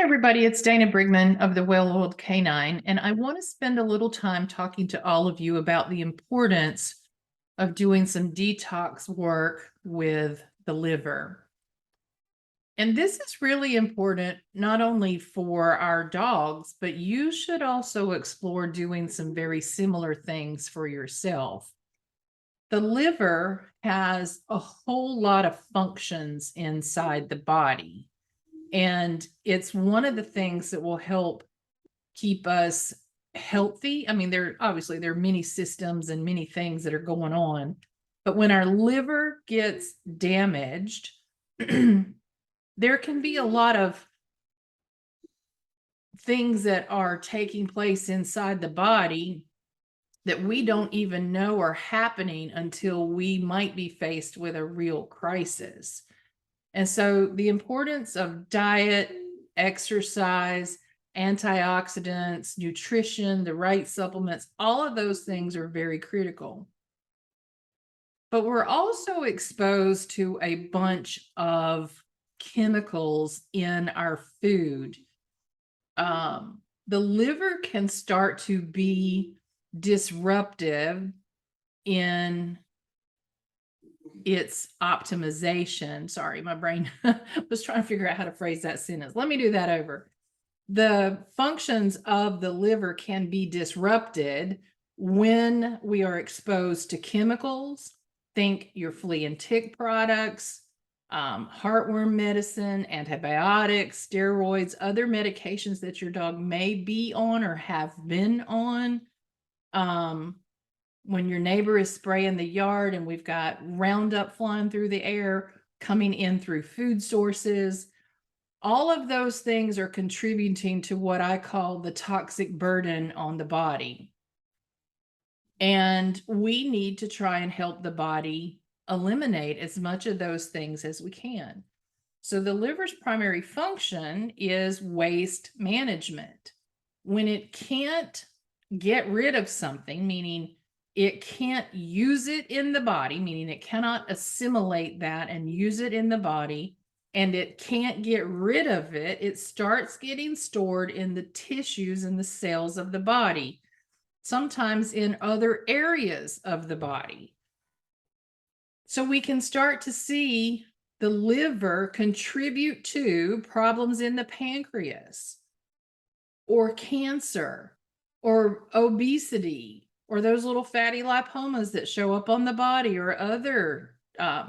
everybody, it's Dana Brigman of the Well-Oiled Canine, and I want to spend a little time talking to all of you about the importance of doing some detox work with the liver. And this is really important not only for our dogs, but you should also explore doing some very similar things for yourself. The liver has a whole lot of functions inside the body. And it's one of the things that will help keep us healthy. I mean, there are many systems and many things that are going on, but when our liver gets damaged, there can be a lot of things that are taking place inside the body that we don't even know are happening until we might be faced with a real crisis. And so the importance of diet, exercise, antioxidants, nutrition, the right supplements, all of those things are very critical. But we're also exposed to a bunch of chemicals in our food. The liver can start to be disruptive in its optimization. Sorry, my brain was trying to figure out how to phrase that sentence. Let me do that over. The functions of the liver can be disrupted when we are exposed to chemicals. Think your flea and tick products, heartworm medicine, antibiotics, steroids, other medications that your dog may be on or have been on. When your neighbor is spraying the yard and we've got Roundup flying through the air, coming in through food sources, all of those things are contributing to what I call the toxic burden on the body. And we need to try and help the body eliminate as much of those things as we can. So the liver's primary function is waste management. When it can't get rid of something, meaning it can't use it in the body, meaning it cannot assimilate that and use it in the body, and it can't get rid of it, it starts getting stored in the tissues and the cells of the body, sometimes in other areas of the body. So we can start to see the liver contribute to problems in the pancreas, or cancer, or obesity, or those little fatty lipomas that show up on the body, or other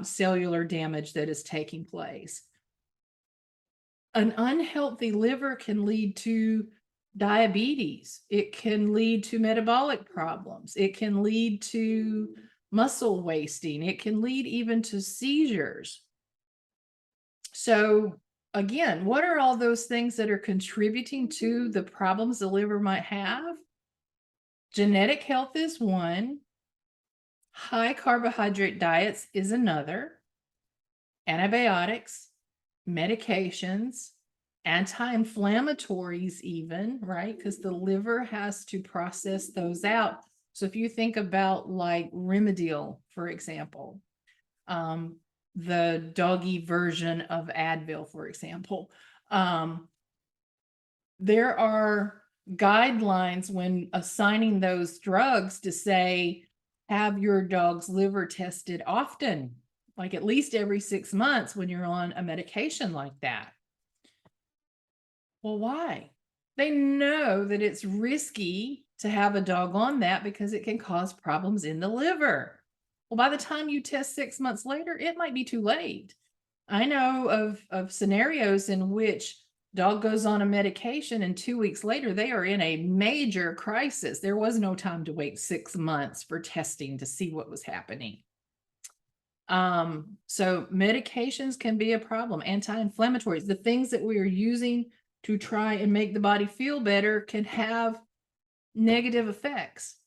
cellular damage that is taking place. An unhealthy liver can lead to diabetes. It can lead to metabolic problems. It can lead to muscle wasting. It can lead even to seizures. So again, what are all those things that are contributing to the problems the liver might have? Genetic health is one. High carbohydrate diets is another. Antibiotics, medications, anti-inflammatories even, right? Because the liver has to process those out. So if you think about like Remedial, for example, the doggy version of Advil, for example, there are guidelines when assigning those drugs to say, have your dog's liver tested often, like at least every 6 months when you're on a medication like that. Well, why? They know that it's risky to have a dog on that because it can cause problems in the liver. Well, by the time you test 6 months later, it might be too late. I know of scenarios in which dog goes on a medication and 2 weeks later, they are in a major crisis. There was no time to wait 6 months for testing to see what was happening. So medications can be a problem. Anti-inflammatories, the things that we are using to try and make the body feel better, can have negative effects.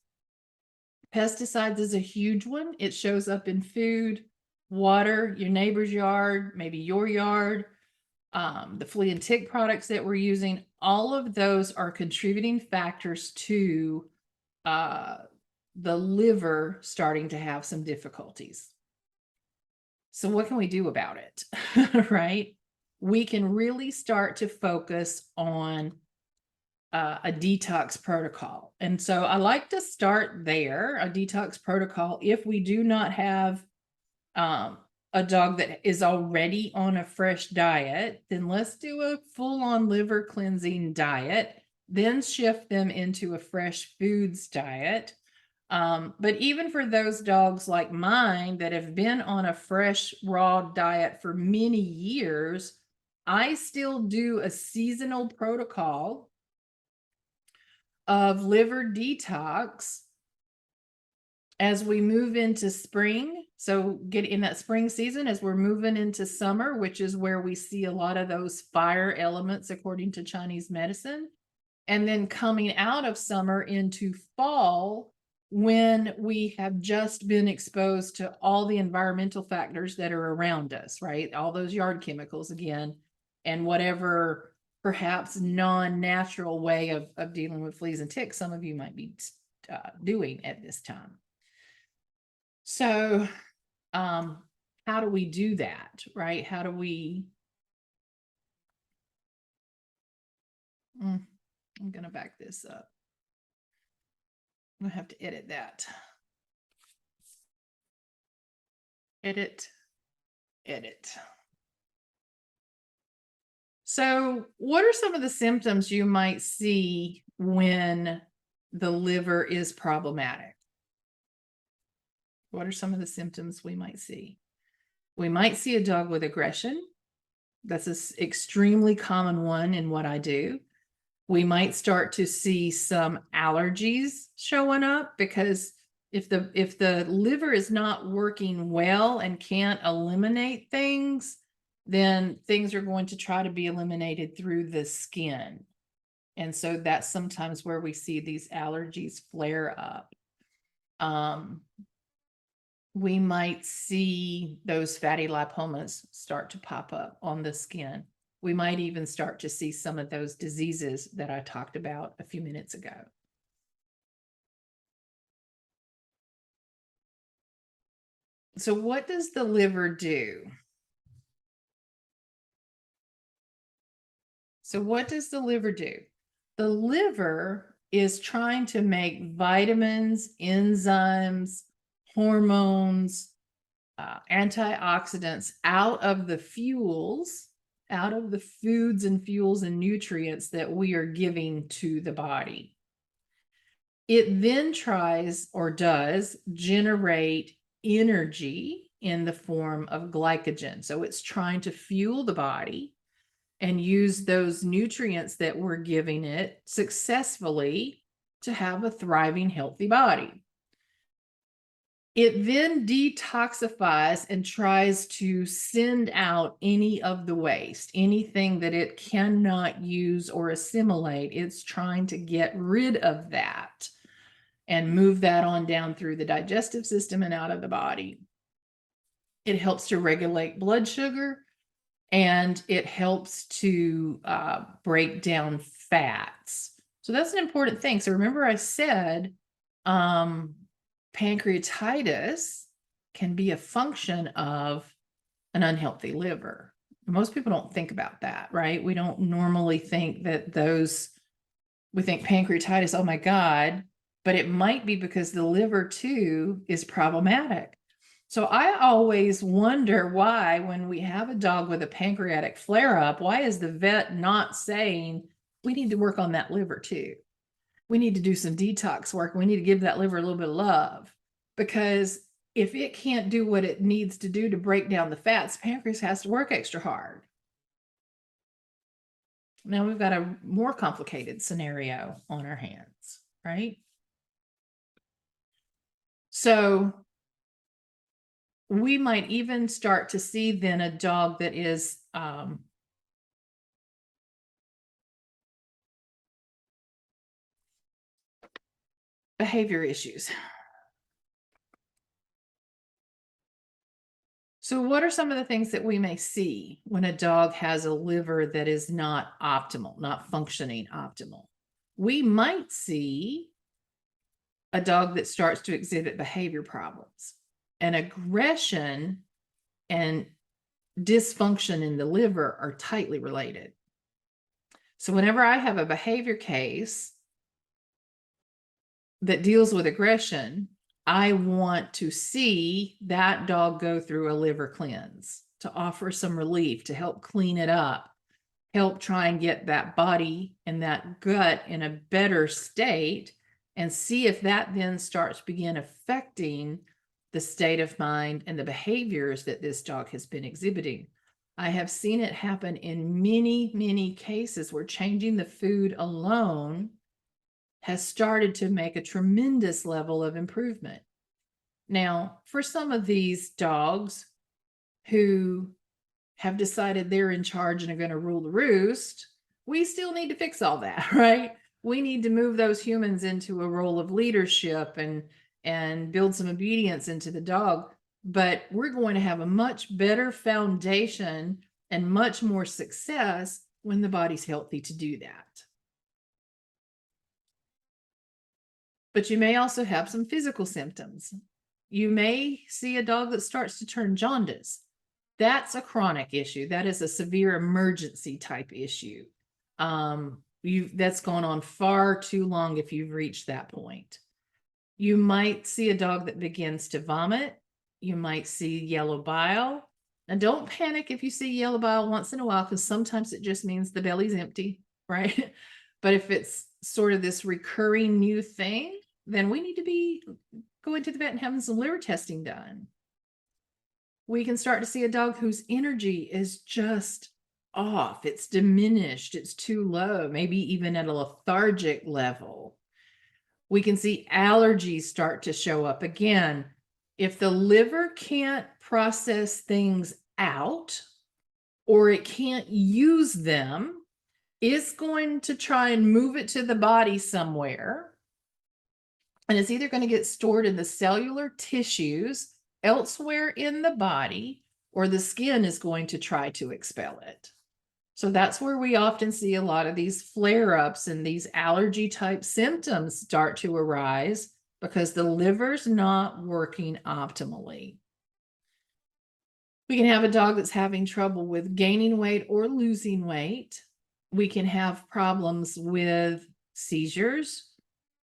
Pesticides is a huge one. It shows up in food, water, your neighbor's yard, maybe your yard, the flea and tick products that we're using. All of those are contributing factors to the liver starting to have some difficulties. So what can we do about it, right? we can really start to focus on a detox protocol. And so I like to start there, a detox protocol. If we do not have a dog that is already on a fresh diet, then let's do a full-on liver cleansing diet, then shift them into a fresh foods diet. But even for those dogs like mine that have been on a fresh raw diet for many years, I still do a seasonal protocol of liver detox as we move into spring. So get in that spring season as we're moving into summer, which is where we see a lot of those fire elements according to Chinese medicine. And then coming out of summer into fall, when we have just been exposed to all the environmental factors that are around us, right? All those yard chemicals again, and whatever perhaps non-natural way of dealing with fleas and ticks some of you might be doing at this time. So how do we do that, right? How do we I'm going to back this up. I'm going to have to edit that. Edit. So what are some of the symptoms you might see when the liver is problematic? What are some of the symptoms we might see? We might see a dog with aggression. That's an extremely common one in what I do. We might start to see some allergies showing up, because if the liver is not working well and can't eliminate things, then things are going to try to be eliminated through the skin. And so that's sometimes where we see these allergies flare up. We might see those fatty lipomas start to pop up on the skin. We might even start to see some of those diseases that I talked about a few minutes ago. So what does the liver do? So what does the liver do? The liver is trying to make vitamins, enzymes, hormones, antioxidants out of the fuels, out of the foods and fuels and nutrients that we are giving to the body. It then tries or does generate energy in the form of glycogen. So it's trying to fuel the body and use those nutrients that we're giving it successfully to have a thriving, healthy body. It then detoxifies and tries to send out any of the waste, anything that it cannot use or assimilate. It's trying to get rid of that and move that on down through the digestive system and out of the body. It helps to regulate blood sugar, and it helps to break down fats. So that's an important thing. So remember I said pancreatitis can be a function of an unhealthy liver. Most people don't think about that, right? We don't normally think that we think pancreatitis, oh my God, but it might be because the liver too is problematic. So I always wonder why, when we have a dog with a pancreatic flare-up, why is the vet not saying, we need to work on that liver too? We need to do some detox work. We need to give that liver a little bit of love, because if it can't do what it needs to do to break down the fats, pancreas has to work extra hard. Now we've got a more complicated scenario on our hands, right? So we might even start to see then a dog that is behavior issues. So what are some of the things that we may see when a dog has a liver that is not optimal, not functioning optimal? We might see a dog that starts to exhibit behavior problems and aggression, and dysfunction in the liver are tightly related. So whenever I have a behavior case that deals with aggression, I want to see that dog go through a liver cleanse to offer some relief, to help clean it up, help try and get that body and that gut in a better state, and see if that then starts to begin affecting the state of mind and the behaviors that this dog has been exhibiting. I have seen it happen in many, many cases where changing the food alone has started to make a tremendous level of improvement. Now, for some of these dogs who have decided they're in charge and are going to rule the roost, we still need to fix all that, right? We need to move those humans into a role of leadership and build some obedience into the dog. But we're going to have a much better foundation and much more success when the body's healthy to do that. But you may also have some physical symptoms. You may see a dog that starts to turn jaundice. That's a chronic issue. That is a severe emergency type issue. That's gone on far too long if you've reached that point. You might see a dog that begins to vomit. You might see yellow bile. And don't panic if you see yellow bile once in a while, because sometimes it just means the belly's empty, right? But if it's sort of this recurring new thing, then we need to be going to the vet and having some liver testing done. We can start to see a dog whose energy is just off. It's diminished. It's too low, maybe even at a lethargic level. We can see allergies start to show up again. If the liver can't process things out or it can't use them, it's going to try and move it to the body somewhere. And it's either going to get stored in the cellular tissues elsewhere in the body, or the skin is going to try to expel it. So that's where we often see a lot of these flare-ups and these allergy type symptoms start to arise because the liver's not working optimally. We can have a dog that's having trouble with gaining weight or losing weight. We can have problems with seizures.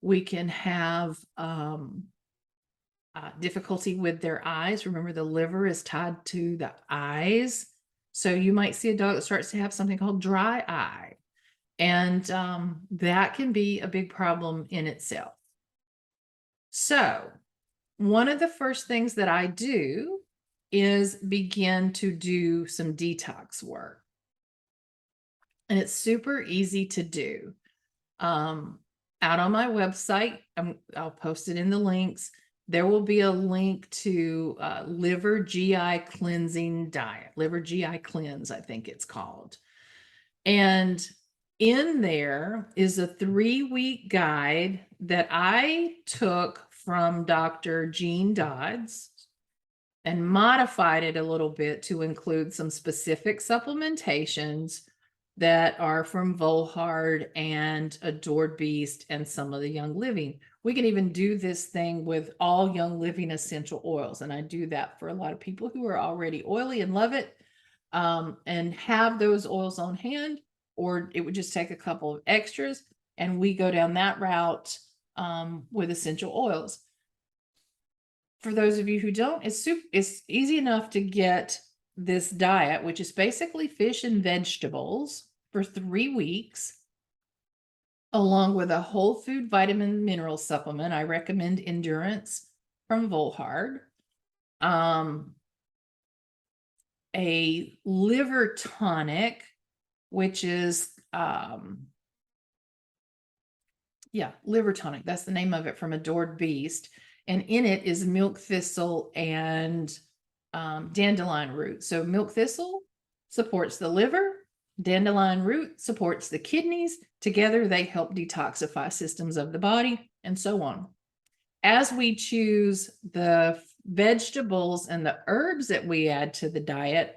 We can have difficulty with their eyes. Remember, the liver is tied to the eyes. So you might see a dog that starts to have something called dry eye. And that can be a big problem in itself. So one of the first things that I do is begin to do some detox work. And it's super easy to do. Out on my website, I'll post it in the links. There will be a link to liver GI cleansing diet, liver GI cleanse, I think it's called. And in there is a 3-week guide that I took from Dr. Jean Dodds and modified it a little bit to include some specific supplementations that are from Volhard and Adored Beast and some of the Young Living. We can even do this thing with all Young Living essential oils. And I do that for a lot of people who are already oily and love it, and have those oils on hand, or it would just take a couple of extras. And we go down that route with essential oils. For those of you who don't, it's easy enough to get this diet, which is basically fish and vegetables for 3 weeks, along with a whole food vitamin mineral supplement. I recommend Endurance from Volhard. A liver tonic, which is, liver tonic. That's the name of it, from Adored Beast. And in it is milk thistle and dandelion root. So milk thistle supports the liver. Dandelion root supports the kidneys. Together, they help detoxify systems of the body, and so on. As we choose the vegetables and the herbs that we add to the diet,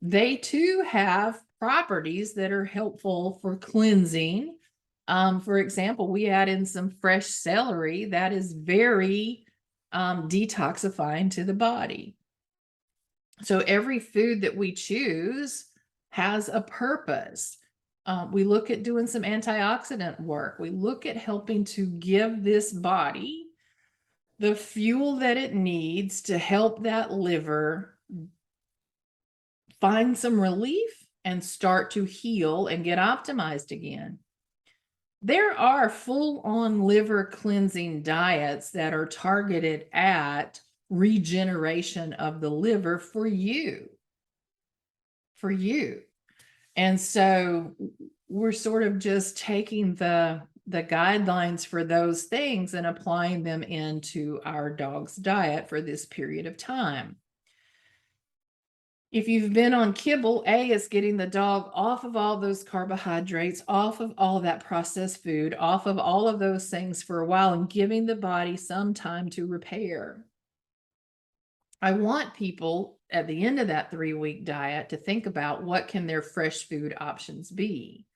they too have properties that are helpful for cleansing. For example, we add in some fresh celery that is very detoxifying to the body. So every food that we choose has a purpose. We look at doing some antioxidant work. We look at helping to give this body the fuel that it needs to help that liver find some relief and start to heal and get optimized again. There are full-on liver cleansing diets that are targeted at regeneration of the liver for you. And so we're sort of just taking the guidelines for those things and applying them into our dog's diet for this period of time. If you've been on kibble, it's getting the dog off of all those carbohydrates, off of all that processed food, off of all of those things for a while and giving the body some time to repair. I want people at the end of that 3-week diet to think about what can their fresh food options be.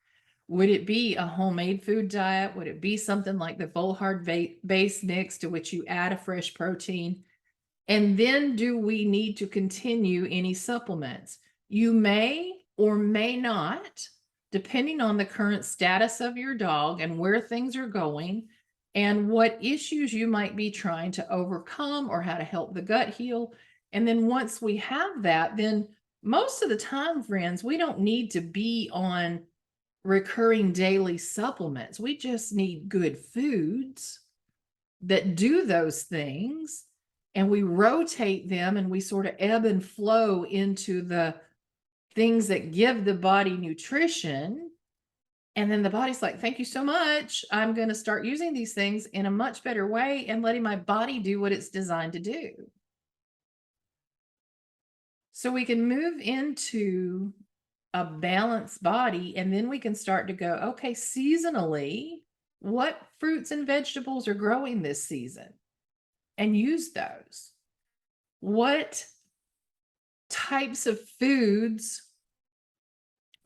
Would it be a homemade food diet? Would it be something like the Volhard base mix to which you add a fresh protein? And then do we need to continue any supplements? You may or may not, depending on the current status of your dog and where things are going and what issues you might be trying to overcome or how to help the gut heal. And then once we have that, then most of the time, friends, we don't need to be on recurring daily supplements. We just need good foods that do those things, and we rotate them and we sort of ebb and flow into the things that give the body nutrition. And then the body's like, thank you so much. I'm going to start using these things in a much better way and letting my body do what it's designed to do. So we can move into a balanced body, and then we can start to go, okay, seasonally, what fruits and vegetables are growing this season? And use those. What types of foods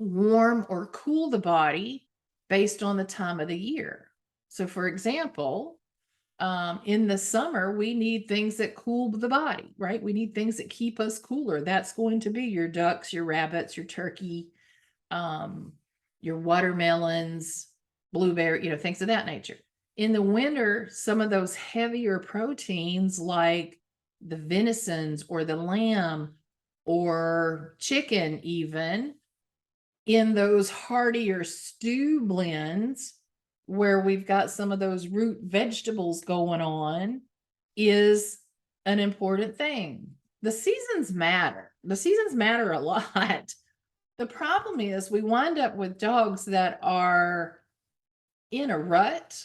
warm or cool the body based on the time of the year? So, for example, in the summer, we need things that cool the body, right? We need things that keep us cooler. That's going to be your ducks, your rabbits, your turkey, your watermelons, blueberry, things of that nature. In the winter, some of those heavier proteins like the venisons or the lamb or chicken, even in those heartier stew blends where we've got some of those root vegetables going on, is an important thing. The seasons matter. The seasons matter a lot. The problem is we wind up with dogs that are in a rut.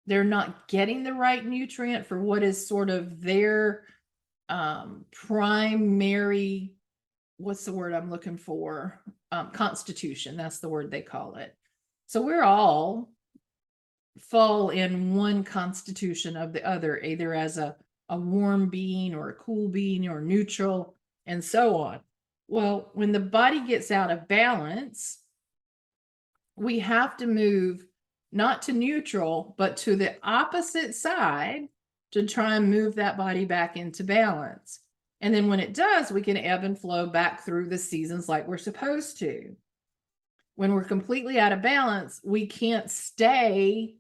They're not getting the right nutrient for what is sort of their primary, what's the word I'm looking for? Constitution. That's the word they call it. So we're all fall in one constitution of the other, either as a warm being or a cool being or neutral and so on. Well, when the body gets out of balance, we have to move not to neutral, but to the opposite side to try and move that body back into balance. And then when it does, we can ebb and flow back through the seasons like we're supposed to. When we're completely out of balance, we can't stay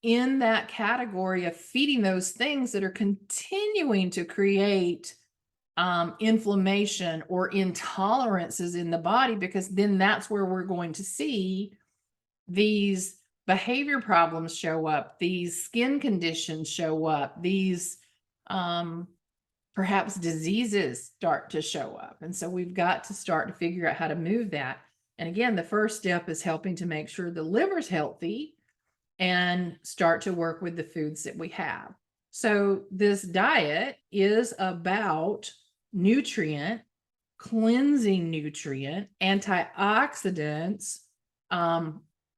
in that category of feeding those things that are continuing to create inflammation or intolerances in the body, because then that's where we're going to see these behavior problems show up, these skin conditions show up, these perhaps diseases start to show up. And so we've got to start to figure out how to move that. And again, the first step is helping to make sure the liver's healthy and start to work with the foods that we have. So this diet is about nutrient, cleansing nutrient, antioxidants,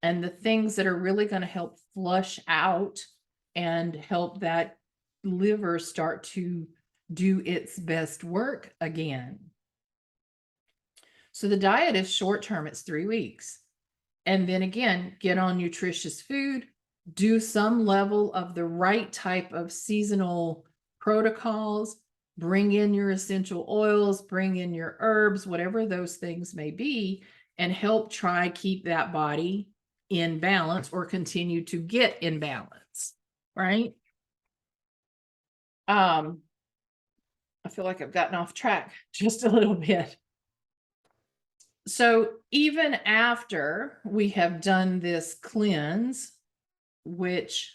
and the things that are really going to help flush out and help that liver start to do its best work again. So the diet is short term, it's 3 weeks. And then again, get on nutritious food, do some level of the right type of seasonal protocols, bring in your essential oils, bring in your herbs, whatever those things may be, and help try keep that body in balance or continue to get in balance, right? I feel like I've gotten off track just a little bit. So even after we have done this cleanse, which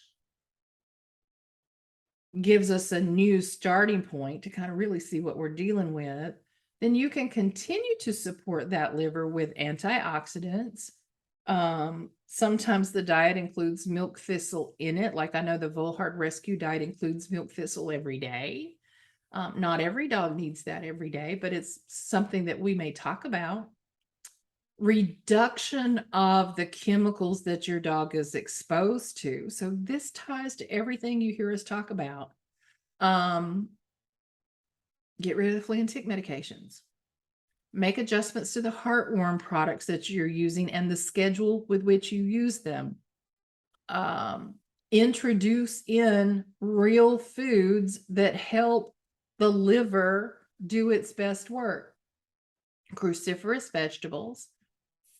gives us a new starting point to kind of really see what we're dealing with, then you can continue to support that liver with antioxidants. Sometimes the diet includes milk thistle in it. Like I know the Volhard Rescue diet includes milk thistle every day. Not every dog needs that every day, but it's something that we may talk about. Reduction of the chemicals that your dog is exposed to. So this ties to everything you hear us talk about. Get rid of the flea and tick medications. Make adjustments to the heartworm products that you're using and the schedule with which you use them. Introduce in real foods that help the liver do its best work. Cruciferous vegetables,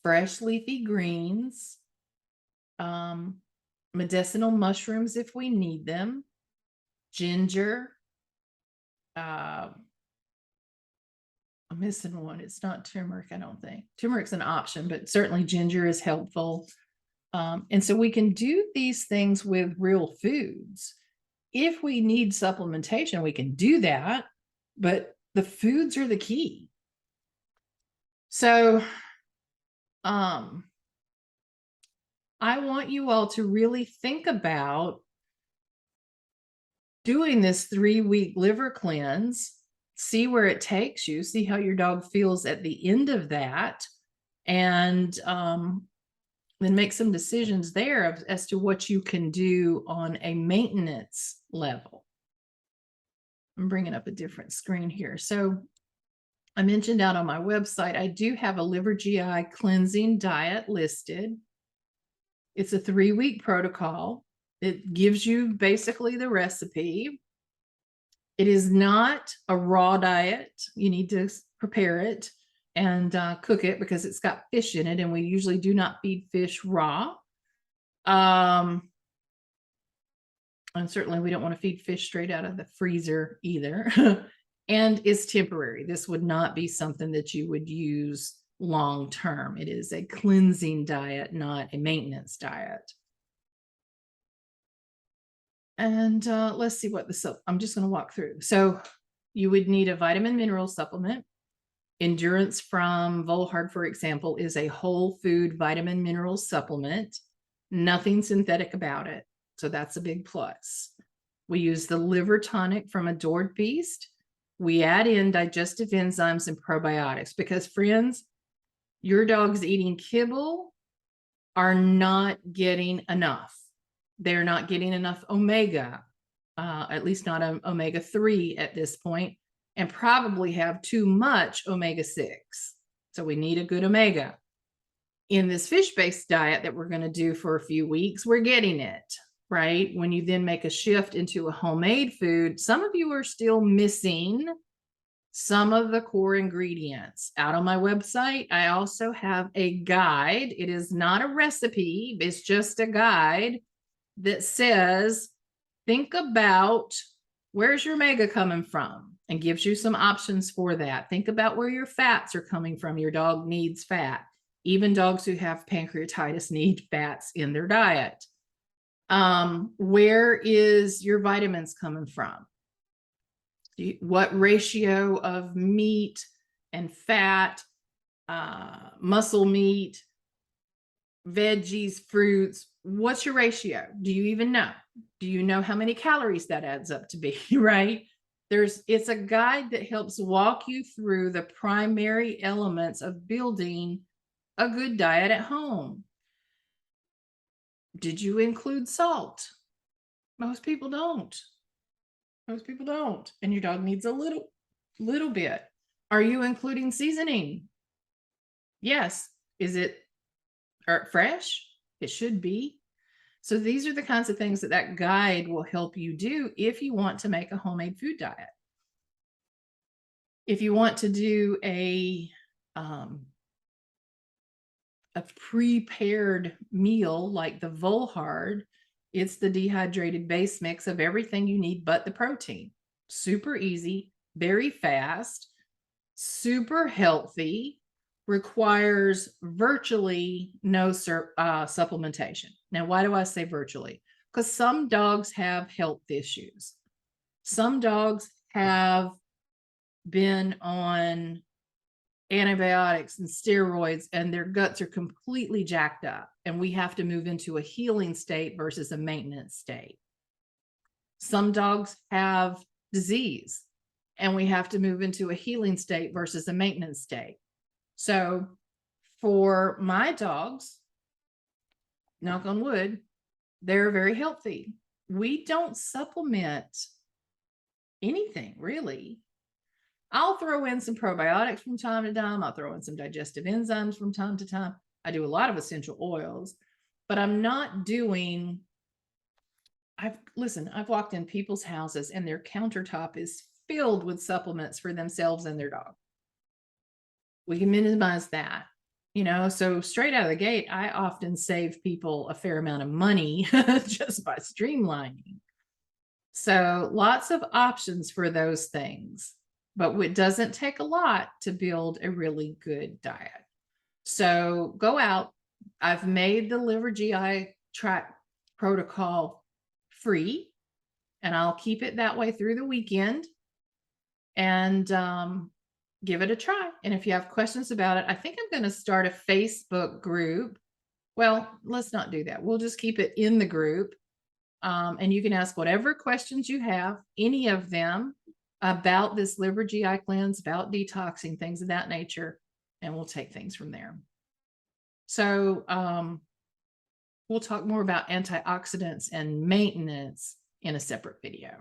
fresh leafy greens, medicinal mushrooms if we need them, ginger. I'm missing one. It's not turmeric, I don't think. Turmeric's an option, but certainly ginger is helpful. And so we can do these things with real foods. If we need supplementation, we can do that, but the foods are the key. So, I want you all to really think about doing this 3-week liver cleanse, see where it takes you, see how your dog feels at the end of that, and then make some decisions there as to what you can do on a maintenance level. I'm bringing up a different screen here. So I mentioned out on my website, I do have a liver GI cleansing diet listed. It's a 3-week protocol. It gives you basically the recipe. It is not a raw diet. You need to prepare it and cook it because it's got fish in it, and we usually do not feed fish raw. And certainly we don't want to feed fish straight out of the freezer either. And it's temporary. This would not be something that you would use long term. It is a cleansing diet, not a maintenance diet. And let's see what I'm just going to walk through. So you would need a vitamin mineral supplement. Endurance from Volhard, for example, is a whole food vitamin mineral supplement. Nothing synthetic about it. So that's a big plus. We use the liver tonic from Adored Beast. We add in digestive enzymes and probiotics because, friends, your dog's eating kibble are not getting enough. They're not getting enough omega, at least not omega-3 at this point, and probably have too much omega-6. So we need a good omega. In this fish-based diet that we're going to do for a few weeks, we're getting it, right? When you then make a shift into a homemade food, some of you are still missing some of the core ingredients. Out on my website, I also have a guide. It is not a recipe. It's just a guide that says, think about where's your omega coming from, and gives you some options for that. Think about where your fats are coming from. Your dog needs fat. Even dogs who have pancreatitis need fats in their diet. Where is your vitamins coming from? What ratio of meat and fat, muscle meat, veggies, fruits, what's your ratio? Do you even know? Do you know how many calories that adds up to be, right? It's a guide that helps walk you through the primary elements of building a good diet at home. Did you include salt? Most people don't. Most people don't. And your dog needs a little bit. Are you including seasoning? Yes. Is it fresh? It should be. So these are the kinds of things that guide will help you do if you want to make a homemade food diet. If you want to do a prepared meal like the Volhard, it's the dehydrated base mix of everything you need but the protein. Super easy, very fast, super healthy, requires virtually no supplementation. Now, why do I say virtually? Because some dogs have health issues. Some dogs have been on antibiotics and steroids, and their guts are completely jacked up, and we have to move into a healing state versus a maintenance state. Some dogs have disease, and we have to move into a healing state versus a maintenance state. So for my dogs, knock on wood, they're very healthy. We don't supplement anything really. I'll throw in some probiotics from time to time. I'll throw in some digestive enzymes from time to time. I do a lot of essential oils, but I'm not doing. I've walked in people's houses and their countertop is filled with supplements for themselves and their dog. We can minimize that, so straight out of the gate, I often save people a fair amount of money just by streamlining. So lots of options for those things, but it doesn't take a lot to build a really good diet. So go out. I've made the liver GI tract protocol free, and I'll keep it that way through the weekend, and give it a try. And if you have questions about it, I think I'm going to start a Facebook group. Well, let's not do that. We'll just keep it in the group. And you can ask whatever questions you have, any of them, about this liver GI cleanse, about detoxing, things of that nature, and we'll take things from there. So we'll talk more about antioxidants and maintenance in a separate video.